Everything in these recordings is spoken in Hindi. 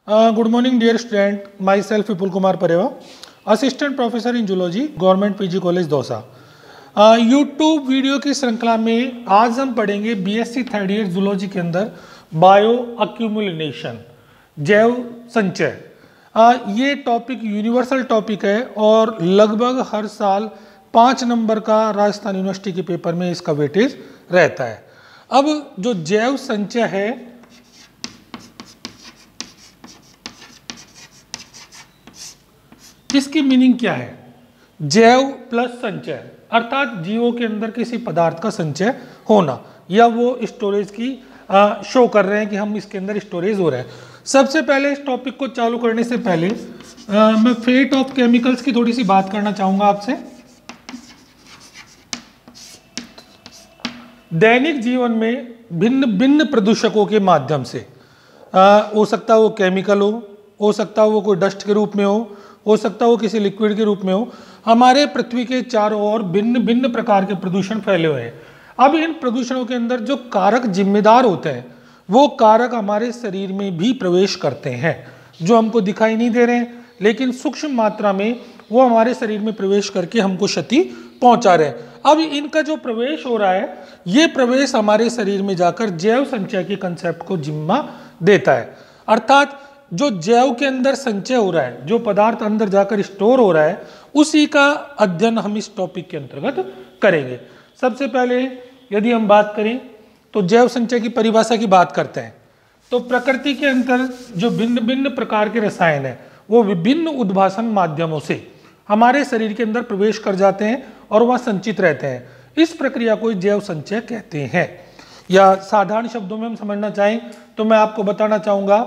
Good morning, dear student. Myself Vipul Kumar Pareva, Assistant Professor in Zoology, Government PG College Dausa. YouTube video की श्रृंखला में आज हम पढ़ेंगे बीएससी थर्ड ईयर जूलॉजी के अंदर बायो अक्यूमुलेशन, जैव संचय। ये टॉपिक यूनिवर्सल टॉपिक है और लगभग हर साल 5 नंबर का राजस्थान यूनिवर्सिटी के पेपर में इसका वेटेज रहता है। अब जो जैव संचय है, इसकी मीनिंग क्या है? जैव प्लस संचय अर्थात जीवों के अंदर किसी पदार्थ का संचय होना, या वो स्टोरेज की शो कर रहे हैं कि हम इसके अंदर स्टोरेज हो रहा है। सबसे पहले इस टॉपिक को चालू करने से पहले मैं फेट ऑफ केमिकल्स की थोड़ी सी बात करना चाहूंगा आपसे। दैनिक जीवन में भिन्न भिन्न प्रदूषकों के माध्यम से हो सकता है वो केमिकल हो सकता है वो कोई डस्ट के रूप में हो सकता है वो किसी लिक्विड के रूप में हो, हमारे पृथ्वी के चारों ओर भिन्न भिन्न प्रकार के प्रदूषण फैले हुए हैं। अब इन प्रदूषणों के अंदर जो कारक जिम्मेदार होते हैं वो कारक हमारे शरीर में भी प्रवेश करते हैं, जो हमको दिखाई नहीं दे रहे हैं, लेकिन सूक्ष्म मात्रा में वो हमारे शरीर में प्रवेश करके हमको क्षति पहुंचा रहे हैं। अब इनका जो प्रवेश हो रहा है, ये प्रवेश हमारे शरीर में जाकर जैव संचय के कंसेप्ट को जिम्मा देता है। अर्थात जो जैव के अंदर संचय हो रहा है, जो पदार्थ अंदर जाकर स्टोर हो रहा है, उसी का अध्ययन हम इस टॉपिक के अंतर्गत करेंगे। सबसे पहले यदि हम बात करें तो जैव संचय की परिभाषा की बात करते हैं, तो प्रकृति के अंदर जो भिन्न भिन्न प्रकार के रसायन है वो विभिन्न उद्भासन माध्यमों से हमारे शरीर के अंदर प्रवेश कर जाते हैं और वह संचित रहते हैं। इस प्रक्रिया को जैव संचय कहते हैं। या साधारण शब्दों में हम समझना चाहें तो मैं आपको बताना चाहूँगा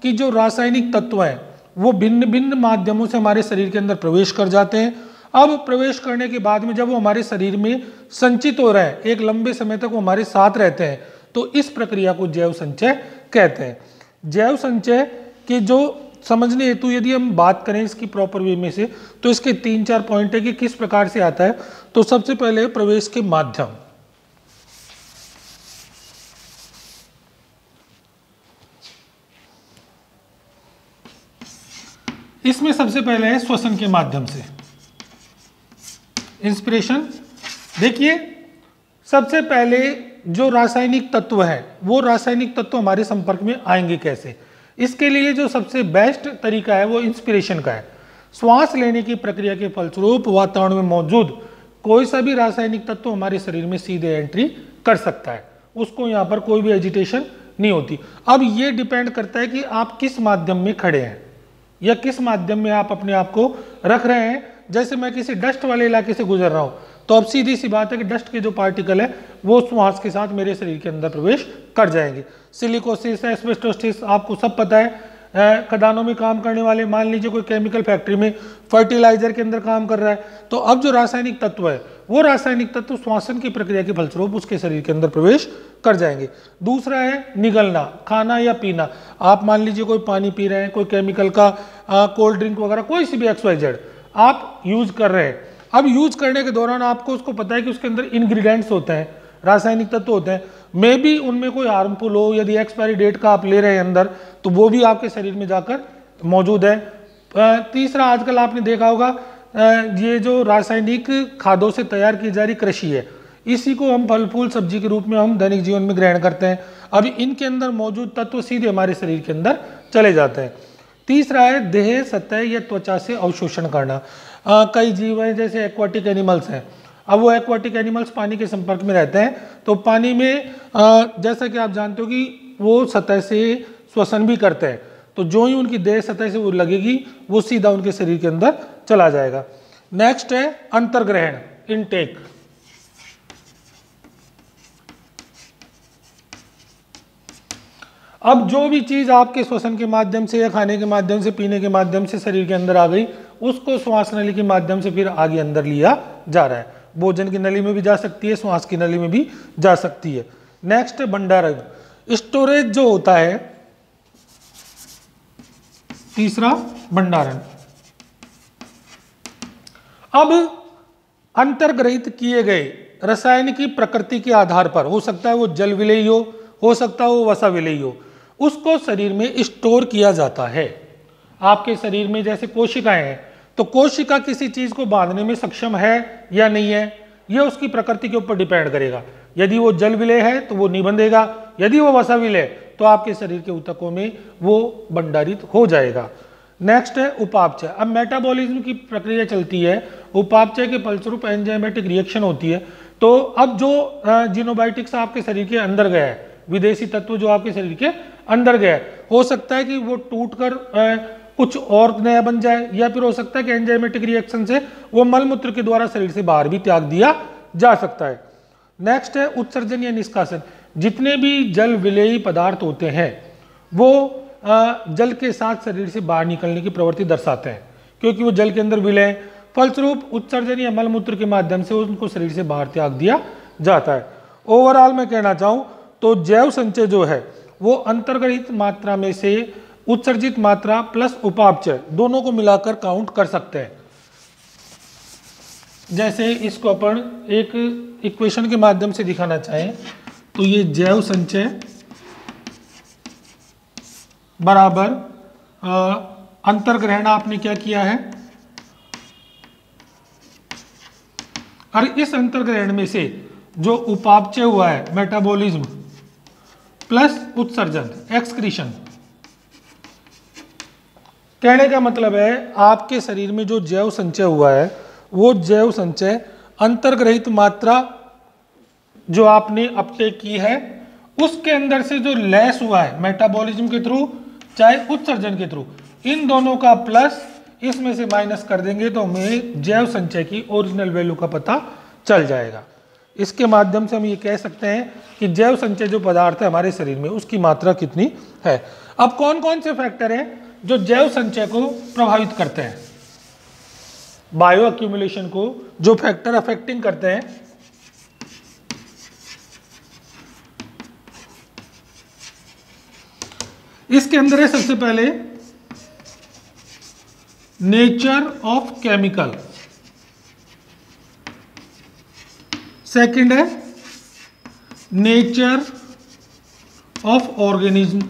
कि जो रासायनिक तत्व हैं वो भिन्न भिन्न माध्यमों से हमारे शरीर के अंदर प्रवेश कर जाते हैं। अब प्रवेश करने के बाद में जब वो हमारे शरीर में संचित हो रहे हैं, एक लंबे समय तक वो हमारे साथ रहते हैं, तो इस प्रक्रिया को जैव संचय कहते हैं। जैव संचय के जो समझने हेतु यदि हम बात करें इसकी प्रॉपर वे में से, तो इसके 3-4 पॉइंट है कि किस प्रकार से आता है। तो सबसे पहले प्रवेश के माध्यम, इसमें सबसे पहले है श्वसन के माध्यम से, इंस्पिरेशन। देखिए सबसे पहले जो रासायनिक तत्व है वो रासायनिक तत्व हमारे संपर्क में आएंगे कैसे? इसके लिए जो सबसे बेस्ट तरीका है वो इंस्पिरेशन का है। श्वास लेने की प्रक्रिया के फलस्वरूप वातावरण में मौजूद कोई सा भी रासायनिक तत्व हमारे शरीर में सीधे एंट्री कर सकता है, उसको यहाँ पर कोई भी एजिटेशन नहीं होती। अब ये डिपेंड करता है कि आप किस माध्यम में खड़े हैं या किस माध्यम में आप अपने आप को रख रहे हैं। जैसे मैं किसी डस्ट वाले इलाके से गुजर रहा हूं, तो अब सीधी सी बात है कि डस्ट के जो पार्टिकल है वो श्वास के साथ मेरे शरीर के अंदर प्रवेश कर जाएंगे। सिलिकोसिस, एस्बेस्टोसिस, आपको सब पता है। खदानों में काम करने वाले, मान लीजिए कोई केमिकल फैक्ट्री में फर्टिलाइजर के अंदर काम कर रहा है, तो अब जो रासायनिक तत्व है वो रासायनिक तत्व श्वसन की प्रक्रिया के फलस्वरूप उसके शरीर के अंदर प्रवेश कर जाएंगे। दूसरा है निगलना, खाना या पीना। आप मान लीजिए कोई पानी पी रहे हैं, कोई केमिकल का कोल्ड ड्रिंक वगैरह, कोई सी भी XYZ आप यूज कर रहे हैं। अब यूज करने के दौरान आपको उसको पता है कि उसके अंदर इंग्रेडिएंट्स होते हैं, रासायनिक तत्व होते हैं, मे बी उनमें कोई हार्मफुल हो, यदि एक्सपायरी डेट का आप ले रहे हैं अंदर, तो वो भी आपके शरीर में जाकर मौजूद है। तीसरा, आजकल आपने देखा होगा ये जो रासायनिक खादों से तैयार की जा रही कृषि है, इसी को हम फल फूल सब्जी के रूप में हम दैनिक जीवन में ग्रहण करते हैं। अब इनके अंदर मौजूद तत्व सीधे हमारे शरीर के अंदर चले जाते हैं। तीसरा है देह, सतह या त्वचा से अवशोषण करना। कई जीव हैं जैसे एक्वाटिक एनिमल्स हैं, अब वो एक्वाटिक एनिमल्स पानी के संपर्क में रहते हैं, तो पानी में जैसा कि आप जानते हो कि वो सतह से श्वसन भी करते हैं, तो जो ही उनकी देह सतह से वो लगेगी वो सीधा उनके शरीर के अंदर चला जाएगा। नेक्स्ट है अंतर्ग्रहण, इनटेक। अब जो भी चीज आपके श्वसन के माध्यम से या खाने के माध्यम से, पीने के माध्यम से शरीर के अंदर आ गई, उसको श्वास नली के माध्यम से फिर आगे अंदर लिया जा रहा है। भोजन की नली में भी जा सकती है, श्वास की नली में भी जा सकती है। नेक्स्ट है भंडारण, स्टोरेज जो होता है। तीसरा भंडारण। अब अंतर्ग्रहित किए गए रसायन की प्रकृति के आधार पर, हो सकता है वो जल विलेयी हो सकता है वो वसा विलेयी हो, उसको शरीर में स्टोर किया जाता है। आपके शरीर में जैसे कोशिकाएं हैं, तो कोशिका किसी चीज को बांधने में सक्षम है या नहीं है, यह उसकी प्रकृति के ऊपर डिपेंड करेगा। यदि वो जल विलेय है तो वो नहीं बंधेगा, यदि वो वसा विलेय तो आपके शरीर के ऊतकों में वो भंडारित हो जाएगा। नेक्स्ट है उपापचय। अब मेटाबॉलिज्म की प्रक्रिया चलती है, उपापचय के फलस्वरूप एंजाइमेटिक रिएक्शन होती है। तो अब जो जीनोबायोटिक्स आपके शरीर के अंदर गया है, विदेशी तत्व जो आपके शरीर के अंदर गया है, हो सकता है कि वो टूट कर कुछ और नया बन जाए, या फिर हो सकता है कि एंजाइमेटिक रिएक्शन से वो मलमूत्र के द्वारा शरीर से बाहर भी त्याग दिया जा सकता है। नेक्स्ट है उत्सर्जन या निष्कासन। जितने भी जल विलेयी पदार्थ होते हैं वो जल के साथ शरीर से बाहर निकलने की प्रवृत्ति दर्शाते हैं, क्योंकि वो जल के अंदर विलय, फलस्वरूप उत्सर्जन या मलमूत्र के माध्यम से उनको शरीर से बाहर त्याग दिया जाता है। ओवरऑल मैं कहना चाहूँ तो जैव संचय जो है वो अंतर्गहित मात्रा में से उत्सर्जित मात्रा प्लस उपापचय दोनों को मिलाकर काउंट कर सकते हैं। जैसे इसको अपन एक इक्वेशन के माध्यम से दिखाना चाहें तो ये जैव संचय बराबर अंतर्ग्रहण आपने क्या किया है, और इस अंतर्ग्रहण में से जो उपापचय हुआ है मेटाबॉलिज्म प्लस उत्सर्जन एक्सक्रीशन। कहने का मतलब है आपके शरीर में जो जैव संचय हुआ है वो जैव संचय अंतर्ग्रहित मात्रा जो आपने अपटेक की है उसके अंदर से जो लेस हुआ है मेटाबॉलिज्म के थ्रू चाहे उत्सर्जन के थ्रू, इन दोनों का प्लस इसमें से माइनस कर देंगे तो हमें जैव संचय की ओरिजिनल वैल्यू का पता चल जाएगा। इसके माध्यम से हम ये कह सकते हैं कि जैव संचय जो पदार्थ है हमारे शरीर में उसकी मात्रा कितनी है। अब कौन कौन से फैक्टर हैं जो जैव संचय को प्रभावित करते हैं, बायो एक्यूमुलेशन को जो फैक्टर अफेक्टिंग करते हैं, इसके अंदर है सबसे पहले नेचर ऑफ केमिकल, सेकंड है नेचर ऑफ ऑर्गेनिज्म,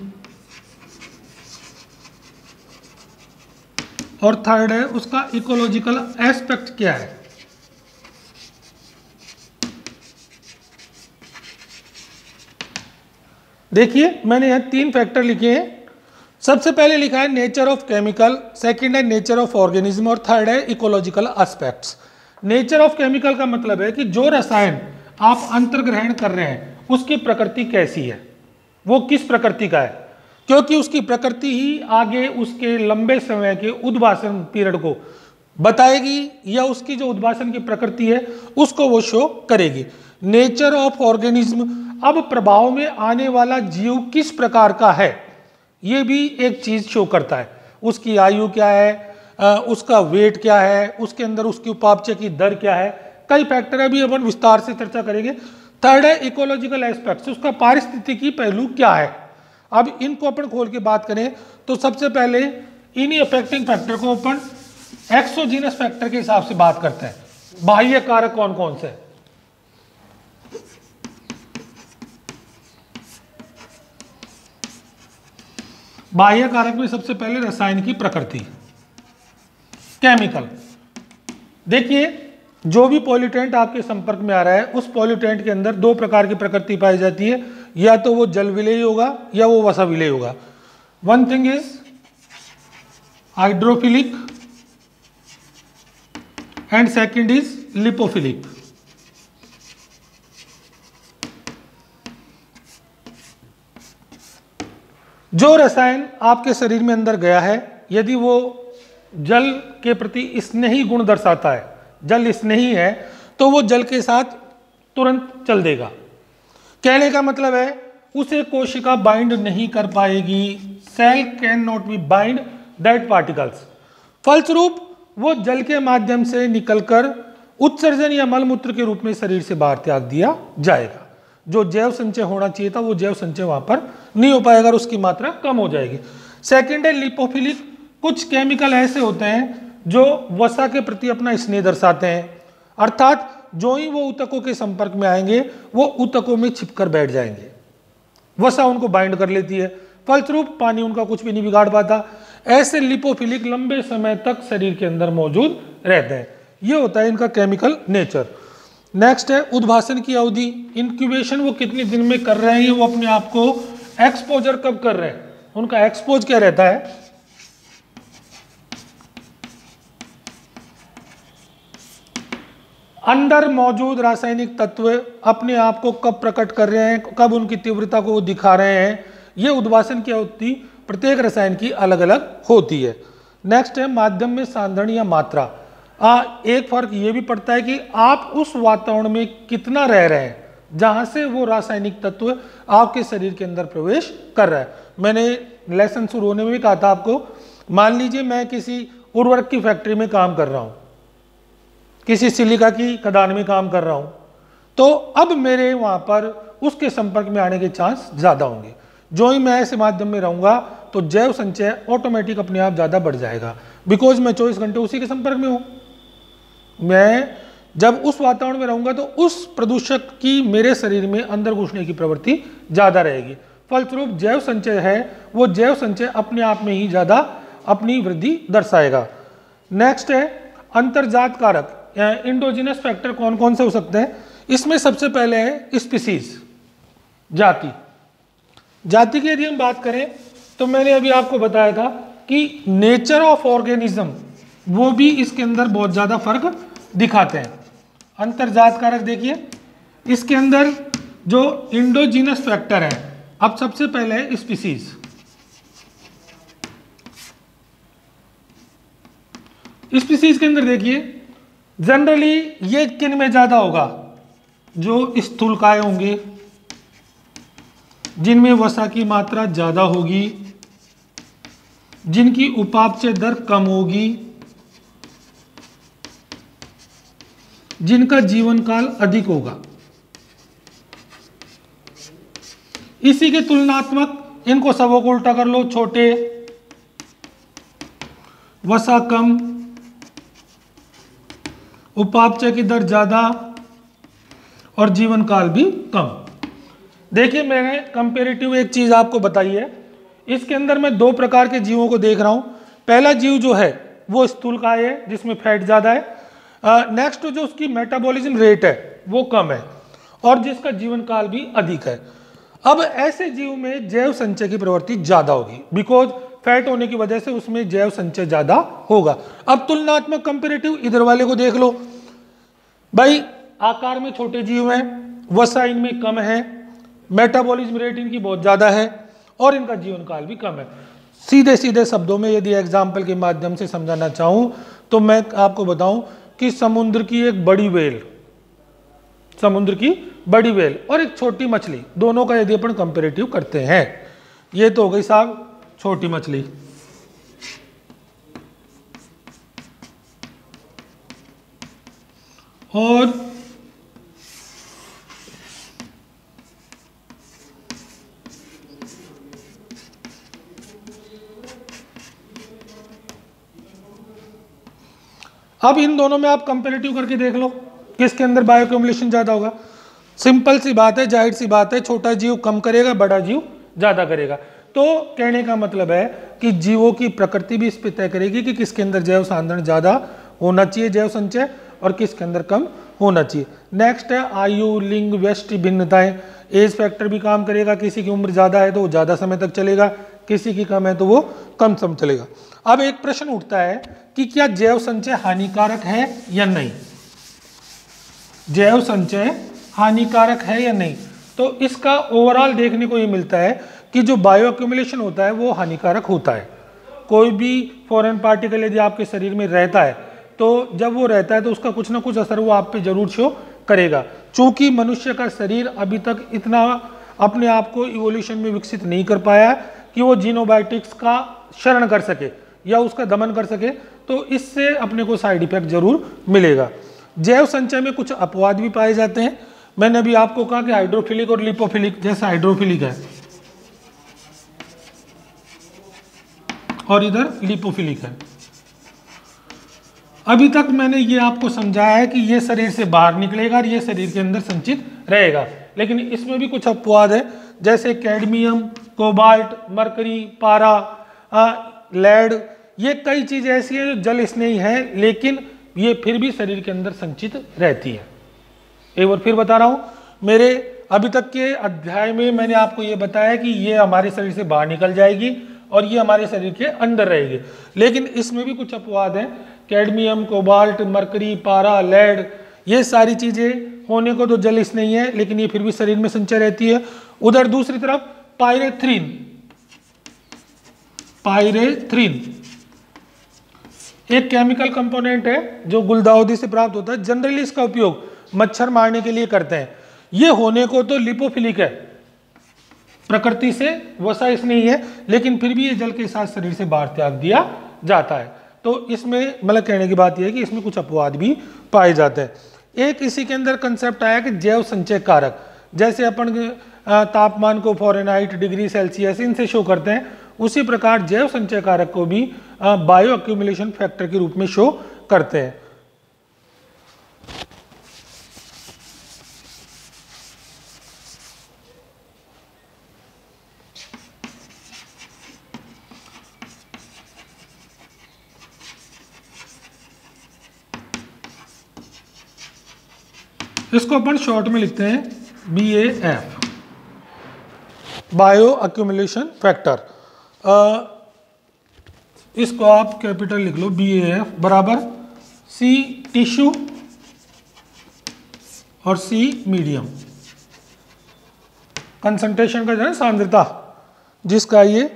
और थर्ड है उसका इकोलॉजिकल एस्पेक्ट क्या है। देखिए मैंने यहां 3 फैक्टर लिखे हैं। सबसे पहले लिखा है नेचर ऑफ केमिकल, सेकंड है नेचर ऑफ ऑर्गेनिज्म और थर्ड है ecological aspects. Nature of chemical का मतलब है कि जो रसायन आप अंतर्ग्रहण कर रहे हैं उसकी प्रकृति कैसी है, वो किस प्रकृति का है, क्योंकि उसकी प्रकृति ही आगे उसके लंबे समय के उद्भासन पीरियड को बताएगी या उसकी जो उद्भासन की प्रकृति है उसको वो शो करेगी। नेचर ऑफ ऑर्गेनिज्म, अब प्रभाव में आने वाला जीव किस प्रकार का है ये भी एक चीज शो करता है। उसकी आयु क्या है, उसका वेट क्या है, उसके अंदर उसकी उपापचय की दर क्या है, कई फैक्टर अभी अपन विस्तार से चर्चा करेंगे। थर्ड है इकोलॉजिकल एस्पेक्ट्स, उसका पारिस्थितिकी पहलू क्या है। अब इनको अपन खोल के बात करें तो सबसे पहले इन्हीं अफेक्टिंग फैक्टर को अपन एक्सोजीनस फैक्टर के हिसाब से बात करते हैं। बाह्य कारक कौन कौन से, बाह्य कारक में सबसे पहले रसायन की प्रकृति, केमिकल। देखिए जो भी पॉल्यूटेंट आपके संपर्क में आ रहा है उस पॉल्यूटेंट के अंदर 2 प्रकार की प्रकृति पाई जाती है, या तो वो जल विलेय होगा या वो वसा विलेय होगा। One thing is hydrophilic and second is lipophilic. जो रसायन आपके शरीर में अंदर गया है यदि वो जल के प्रति स्नेही गुण दर्शाता है, जल स्नेही है, तो वो जल के साथ तुरंत चल देगा। कहने का मतलब है उसे कोशिका बाइंड नहीं कर पाएगी, cell can not be bind that particles. फलस्वरूप वो जल के माध्यम से निकलकर उत्सर्जन या मलमूत्र के रूप में शरीर से बाहर त्याग दिया जाएगा। जो जैव संचय होना चाहिए था वो जैव संचय वहां पर नहीं हो पाएगा और उसकी मात्रा कम हो जाएगी। सेकंड है लिपोफिलिक, कुछ केमिकल ऐसे होते हैं जो वसा के प्रति अपना स्नेह दर्शाते हैं, अर्थात जो ही वो ऊतकों के संपर्क में आएंगे वो ऊतकों में छिपकर बैठ जाएंगे, वसा उनको बाइंड कर लेती है। फलस्वरूप पानी उनका कुछ भी नहीं बिगाड़ पाता। ऐसे लिपोफिलिक लंबे समय तक शरीर के अंदर मौजूद रहते हैं। ये होता है इनका केमिकल नेचर। नेक्स्ट है उद्भासन की अवधि। इंक्यूबेशन वो कितने दिन में कर रहे हैं, वो अपने आप को एक्सपोजर कब कर रहे हैं, उनका एक्सपोज क्या रहता है, अंदर मौजूद रासायनिक तत्व अपने आप को कब प्रकट कर रहे हैं, कब उनकी तीव्रता को दिखा रहे हैं। ये उद्भासन की अवधि प्रत्येक रसायन की अलग अलग होती है। नेक्स्ट है माध्यम में सांद्रण या मात्रा। एक फर्क ये भी पड़ता है कि आप उस वातावरण में कितना रह रहे हैं जहां से वो रासायनिक तत्व आपके शरीर के अंदर प्रवेश कर रहा है। मैंने लेसन शुरू होने में भी कहा था आपको, मान लीजिए मैं किसी उर्वरक की फैक्ट्री में काम कर रहा हूं, किसी सिलिका की खदान में काम कर रहा हूं, तो अब मेरे वहां पर उसके संपर्क में आने के चांस ज्यादा होंगे। जो ही मैं ऐसे माध्यम में रहूंगा तो जैव संचय ऑटोमेटिक अपने आप ज्यादा बढ़ जाएगा, बिकॉज मैं 24 घंटे उसी के संपर्क में हूं। मैं जब उस वातावरण में रहूंगा तो उस प्रदूषक की मेरे शरीर में अंदर घुसने की प्रवृत्ति ज्यादा रहेगी। फलस्वरूप जैव संचय है वो जैव संचय अपने आप में ही ज्यादा अपनी वृद्धि दर्शाएगा। नेक्स्ट है अंतर्जात कारक, इंडोजिनस फैक्टर कौन कौन से हो सकते हैं। इसमें सबसे पहले है स्पीसीज, जाति। जाति की यदि हम बात करें तो मैंने अभी आपको बताया था कि नेचर ऑफ ऑर्गेनिज्म वो भी इसके अंदर बहुत ज्यादा फर्क दिखाते हैं। अंतर्जात कारक देखिए, इसके अंदर जो इंडोजिनस फैक्टर है, अब सबसे पहले है स्पीसीज। स्पीसीज के अंदर देखिए जनरली ये किन में ज्यादा होगा, जो स्थूलकाय होंगे जिनमें वसा की मात्रा ज्यादा होगी, जिनकी उपापचय दर कम होगी, जिनका जीवन काल अधिक होगा। इसी के तुलनात्मक इनको सबों को उल्टा कर लो, छोटे, वसा कम, उपापचय की दर ज्यादा और जीवन काल भी कम। देखिए मैंने कंपेरेटिव एक चीज आपको बताई है, इसके अंदर मैं दो प्रकार के जीवों को देख रहा हूं। पहला जीव जो है वो स्थूलकाय है जिसमें फैट ज्यादा है। नेक्स्ट जो उसकी मेटाबॉलिज्म रेट है वो कम है और जिसका जीवन काल भी अधिक है। अब ऐसे जीव में जैव संचय की प्रवृत्ति ज्यादा होगी, बिकॉज फैट होने की वजह से उसमें जैव संचय ज्यादा होगा। अब तुलनात्मक कंपेरेटिव इधर वाले को देख लो भाई, आकार में छोटे जीव हैं, वसा इनमें कम है, मेटाबॉलिज्म रेट इनकी बहुत ज्यादा है और इनका जीवन काल भी कम है। सीधे सीधे शब्दों में यदि एग्जाम्पल के माध्यम से समझाना चाहूं तो मैं आपको बताऊं कि समुद्र की एक बड़ी व्हेल, समुद्र की बड़ी व्हेल और एक छोटी मछली, दोनों का यदि अपन कंपेरेटिव करते हैं, ये तो हो गई साहब छोटी मछली, और अब इन दोनों में आप कंपेरेटिव करके देख लो किसके अंदर बायोअक्यूमुलेशन ज्यादा होगा। सिंपल सी बात है, जाहिर सी बात है, छोटा जीव कम करेगा, बड़ा जीव ज्यादा करेगा। तो कहने का मतलब है कि जीवों की प्रकृति भी इस पे तय करेगी कि किसके अंदर जैव सांद्रण ज्यादा होना चाहिए, जैव संचय, और किसके अंदर कम होना चाहिए। नेक्स्ट है आयु, लिंग, व्यष्टि भिन्नताएं। एज फैक्टर भी काम करेगा, किसी की उम्र ज्यादा है तो वो ज्यादा समय तक चलेगा, किसी की कम है तो वो कम समय चलेगा। अब एक प्रश्न उठता है कि क्या जैव संचय हानिकारक है या नहीं, जैव संचय हानिकारक है या नहीं। तो इसका ओवरऑल देखने को ये मिलता है कि जो बायो एक्यूमुलेशन होता है वो हानिकारक होता है। कोई भी फॉरेन पार्टिकल यदि आपके शरीर में रहता है तो जब वो रहता है तो उसका कुछ ना कुछ असर वो आप पे जरूर शो करेगा। चूंकि मनुष्य का शरीर अभी तक इतना अपने आप को इवोल्यूशन में विकसित नहीं कर पाया कि वो जीनोबायोटिक्स का शरण कर सके या उसका दमन कर सके, तो इससे अपने को साइड इफेक्ट जरूर मिलेगा। जैव संचय में कुछ अपवाद भी पाए जाते हैं। मैंने अभी आपको कहा कि हाइड्रोफिलिक और लिपोफिलिक, जैसा हाइड्रोफिलिक है और इधर लिपोफिलिक है। अभी तक मैंने ये आपको समझाया है कि ये शरीर से बाहर निकलेगा और ये शरीर के अंदर संचित रहेगा, लेकिन इसमें भी कुछ अपवाद है, जैसे कैडमियम, कोबाल्ट, मरकरी, पारा, लेड, ये कई चीजें ऐसी हैं जो जल स्नेही हैं, लेकिन ये फिर भी शरीर के अंदर संचित रहती है। एक बार फिर बता रहा हूं, मेरे अभी तक के अध्याय में मैंने आपको ये बताया कि ये हमारे शरीर से बाहर निकल जाएगी और ये हमारे शरीर के अंदर रहेगी, लेकिन इसमें भी कुछ अपवाद हैं। कैडमियम, कोबाल्ट, मरकरी, पारा, लेड, ये सारी चीजें होने को तो जल स्नेही है, लेकिन ये फिर भी शरीर में संचय रहती है। उधर दूसरी तरफ पायरेथ्रिन, पायरेथ्रिन एक केमिकल कंपोनेंट है जो गुलदाउदी से प्राप्त होता है। जनरली इसका उपयोग मच्छर मारने के लिए करते हैं। ये होने को तो लिपोफिलिक है, प्रकृति से वसा स्नेही है, लेकिन फिर भी ये जल के साथ शरीर से बाहर त्याग दिया जाता है। तो इसमें मतलब कहने की बात यह है कि इसमें कुछ अपवाद भी पाए जाते हैं। एक इसी के अंदर कंसेप्ट आया कि जैव संचय कारक, जैसे अपन तापमान को फ़ारेनहाइट, डिग्री सेल्सियस इनसे शो करते हैं, उसी प्रकार जैव संचय कारक को भी बायो एक्यूमुलेशन फैक्टर के रूप में शो करते हैं। इसको अपन शॉर्ट में लिखते हैं BAF, बायो एक्यूमुलेशन फैक्टर। इसको आप कैपिटल लिख लो, BAF बराबर C टिश्यू और C मीडियम, कंसंट्रेशन का जो है सांद्रता जिसका ये,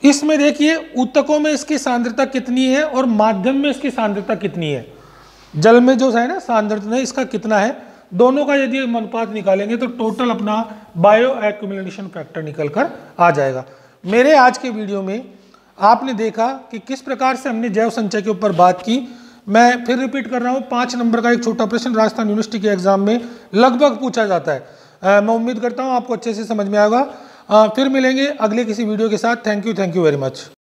इसमें देखिए ऊतकों में इसकी सांद्रता कितनी है और माध्यम में इसकी सांद्रता कितनी है। जल में जो है ना सांद्रता इसका कितना है, दोनों का यदि अनुपात निकालेंगे तो टोटल अपना बायो एक्यूमुलेशन फैक्टर निकल कर आ जाएगा। मेरे आज के वीडियो में आपने देखा कि किस प्रकार से हमने जैव संचय के ऊपर बात की। मैं फिर रिपीट कर रहा हूँ, 5 नंबर का एक छोटा प्रश्न राजस्थान यूनिवर्सिटी के एग्जाम में लगभग पूछा जाता है। मैं उम्मीद करता हूँ आपको अच्छे से समझ में आएगा। फिर मिलेंगे अगले किसी वीडियो के साथ। Thank you very much.